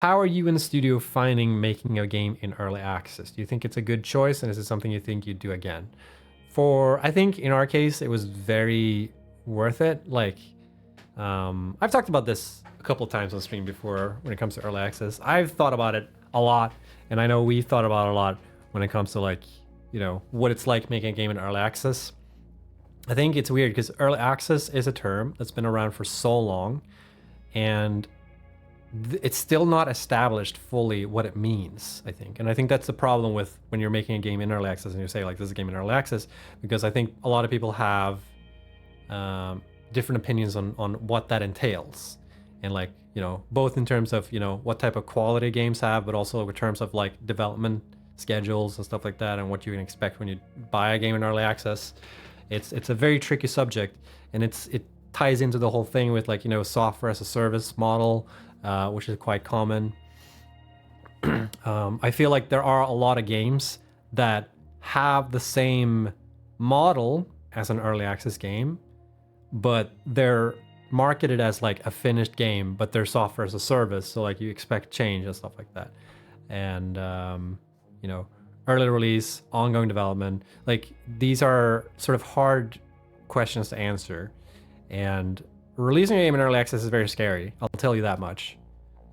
how are you in the studio finding making a game in early access? Do you think it's a good choice, and is it something you think you'd do again? I think in our case, it was very worth it. I've talked about this a couple of times on stream before when it comes to early access. I've thought about it a lot, and I know we've thought about it a lot when it comes to what it's like making a game in early access. I think it's weird because early access is a term that's been around for so long, and it's still not established fully what it means, I think. And I think that's the problem with when you're making a game in early access and you say, like, this is a game in early access, because I think a lot of people have different opinions on what that entails. And, both in terms of, what type of quality games have, but also in terms of, like, development schedules and stuff like that, and what you can expect when you buy a game in early access. It's a very tricky subject, and it ties into the whole thing with, software as a service model, which is quite common. I feel like there are a lot of games that have the same model as an early access game, but they're marketed as like a finished game, but they're software as a service, so like you expect change and stuff like that. And early release, ongoing development, like these are sort of hard questions to answer. And releasing a game in early access is very scary, I'll tell you that much.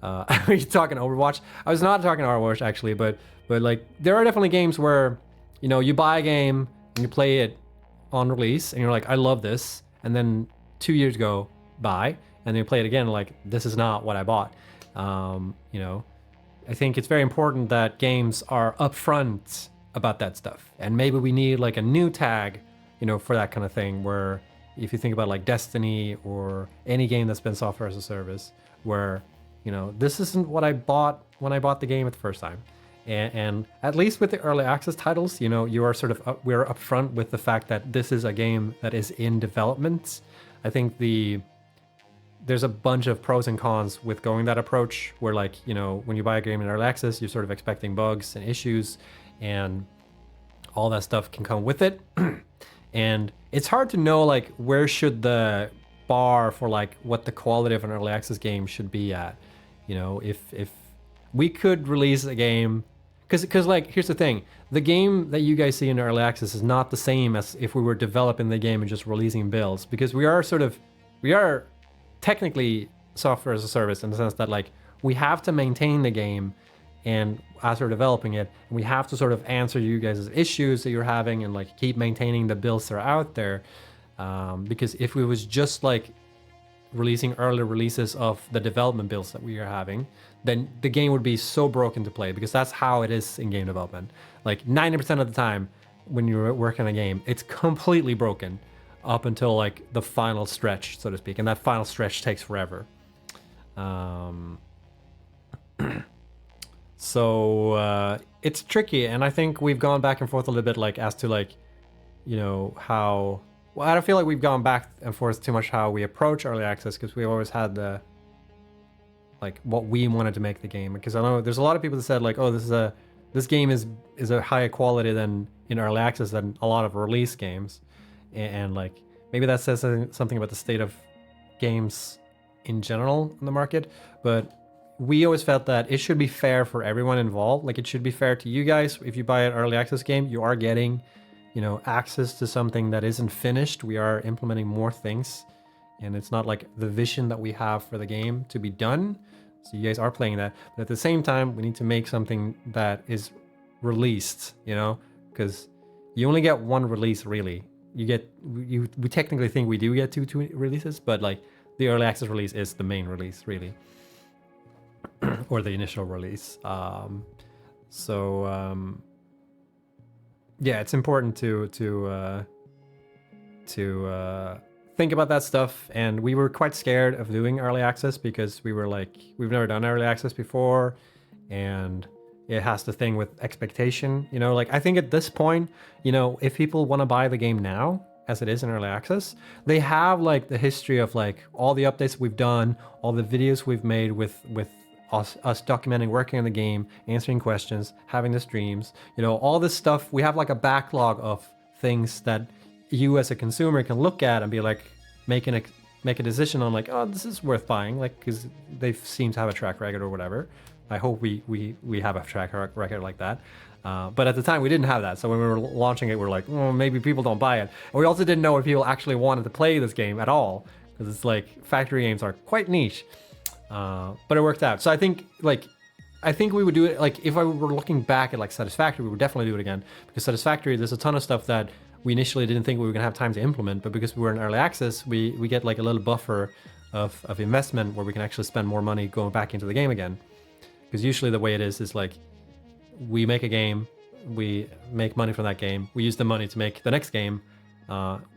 Are you talking Overwatch? I was not talking Overwatch actually, but like there are definitely games where you buy a game and you play it on release and you're like, I love this, and then 2 years go by and then you play it again, like, this is not what I bought. I think it's very important that games are upfront about that stuff, and maybe we need like a new tag for that kind of thing, where if you think about like Destiny or any game that's been software as a service, where this isn't what I bought when I bought the game at the first time. And at least with the early access titles, you are sort of we're upfront with the fact that this is a game that is in development. I think there's a bunch of pros and cons with going that approach, where when you buy a game in early access, you're sort of expecting bugs and issues, and all that stuff can come with it. And it's hard to know like where should the bar for like what the quality of an early access game should be at. If we could release a game, because like here's the thing, the game that you guys see in early access is not the same as if we were developing the game and just releasing builds, because we are technically software as a service, in the sense that like we have to maintain the game, and as we're developing it, we have to sort of answer you guys' issues that you're having, and like keep maintaining the builds that are out there. Because if we was just like releasing early releases of the development builds that we are having, then the game would be so broken to play, because that's how it is in game development. Like 90% of the time when you're working on a game, it's completely broken up until like the final stretch, so to speak, and that final stretch takes forever. So it's tricky, and I think we've gone back and forth a little bit, like as to like how. Well, I don't feel like we've gone back and forth too much how we approach early access, because we always had the like what we wanted to make the game. Because I know there's a lot of people that said like, oh, this game is a higher quality than in early access than a lot of release games, and like maybe that says something about the state of games in general in the market. But we always felt that it should be fair for everyone involved. Like it should be fair to you guys. If you buy an early access game, you are getting access to something that isn't finished. We are implementing more things, and it's not like the vision that we have for the game to be done. So you guys are playing that, but at the same time, we need to make something that is released, because you only get one release really. We technically think we do get two releases, but like the early access release is the main release really, or the initial release. Yeah, it's important to think about that stuff. And we were quite scared of doing early access, because we were like, we've never done early access before, and it has the thing with expectation. Like I think at this point, if people want to buy the game now as it is in early access, they have like the history of like all the updates we've done, all the videos we've made with us documenting, working on the game, answering questions, having the streams, all this stuff. We have like a backlog of things that you as a consumer can look at and be like, make a decision on like, oh, this is worth buying, like, because they seem to have a track record or whatever. I hope we have a track record like that. But at the time, we didn't have that. So when we were launching it, we were like, oh, maybe people don't buy it. And we also didn't know if people actually wanted to play this game at all, because it's like factory games are quite niche. But it worked out. So I think we would do it, like if I were looking back at like Satisfactory, we would definitely do it again, because Satisfactory, there's a ton of stuff that we initially didn't think we were gonna have time to implement, but because we were in early access, we get like a little buffer of investment where we can actually spend more money going back into the game again. Because usually the way it is like we make a game, we make money from that game, we use the money to make the next game,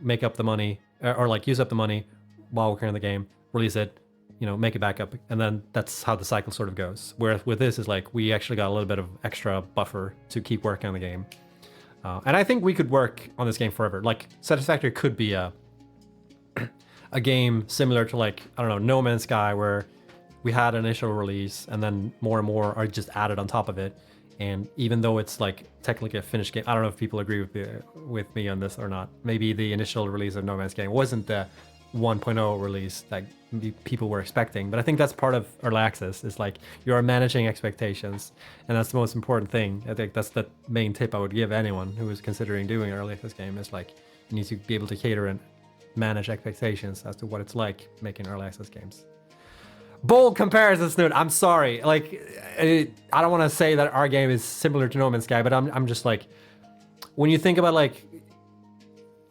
make up the money, or like use up the money while we're carrying the game, release it, make it back up, and then that's how the cycle sort of goes. Whereas with this is like we actually got a little bit of extra buffer to keep working on the game. And I think we could work on this game forever. Like Satisfactory could be a game similar to like, I don't know, No Man's Sky, where we had an initial release and then more and more are just added on top of it. And even though it's like technically a finished game, I don't know if people agree with me on this or not. Maybe the initial release of No Man's Sky wasn't the 1.0 release that people were expecting, but I think that's part of early access, is like you are managing expectations, and that's the most important thing. I think that's the main tip I would give anyone who is considering doing an early access game, is like you need to be able to cater and manage expectations as to what it's like making early access games. Bold comparison, Snoot. I'm sorry. Like, I don't want to say that our game is similar to No Man's Sky, but I'm just like, when you think about like,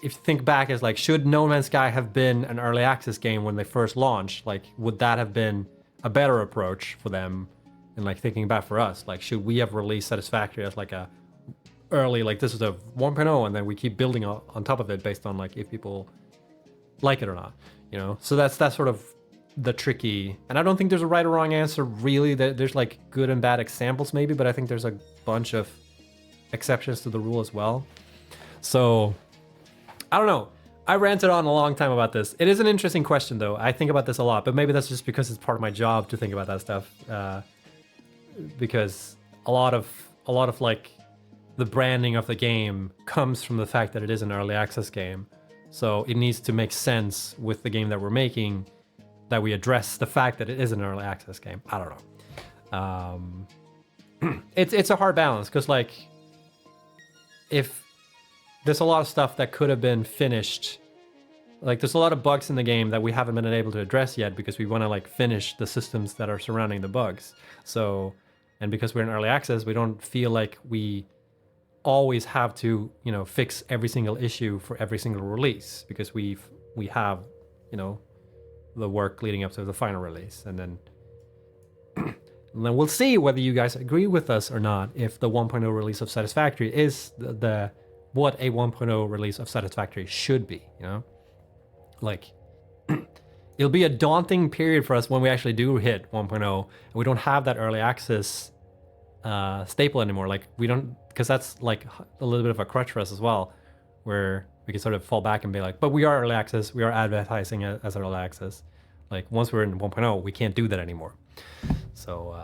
if you think back as like, should No Man's Sky have been an early access game when they first launched? Like, would that have been a better approach for them? And like thinking back for us, like, should we have released Satisfactory as like a early, like this is a 1.0, and then we keep building on top of it based on like if people like it or not, So that's sort of the tricky, and I don't think there's a right or wrong answer really. There's like good and bad examples maybe, but I think there's a bunch of exceptions to the rule as well. So I don't know. I ranted on a long time about this. It is an interesting question though. I think about this a lot, but maybe that's just because it's part of my job to think about that stuff. Because a lot of like the branding of the game comes from the fact that it is an early access game. So it needs to make sense with the game that we're making, that we address the fact that it is an early access game. I don't know. It's a hard balance, because like if there's a lot of stuff that could have been finished, like there's a lot of bugs in the game that we haven't been able to address yet because we want to like finish the systems that are surrounding the bugs. So, and because we're in early access, we don't feel like we always have to, fix every single issue for every single release, because we have, the work leading up to the final release. And then we'll see whether you guys agree with us or not, if the 1.0 release of Satisfactory is the what a 1.0 release of Satisfactory should be, Like, it'll be a daunting period for us when we actually do hit 1.0, and we don't have that early access staple anymore. Like, we don't, because that's like a little bit of a crutch for us as well, where we can sort of fall back and be like, but we are early access, we are advertising it as early access. Like, once we're in 1.0, we can't do that anymore. So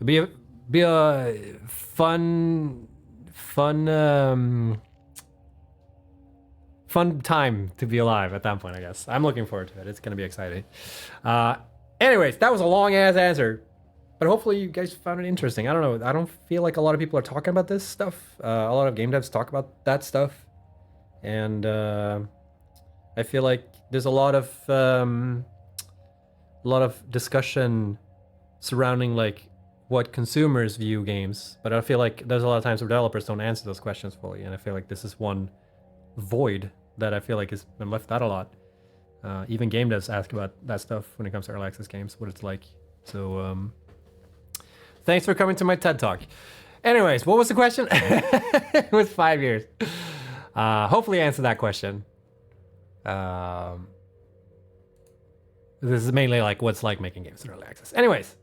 it'll be a fun time to be alive at that point, I guess. I'm looking forward to it. It's gonna be exciting. Anyways, that was a long ass answer, but hopefully you guys found it interesting. I don't know. I don't feel like a lot of people are talking about this stuff. A lot of game devs talk about that stuff, and I feel like there's a lot of discussion surrounding like what consumers view games, but I feel like there's a lot of times where developers don't answer those questions fully, and I feel like this is one void that I feel like has been left out a lot. Even game devs ask about that stuff when it comes to early access games, what it's like. So thanks for coming to my TED Talk. Anyways, what was the question? It was 5 years. Hopefully I answered that question. This is mainly like what's like making games in early access. Anyways,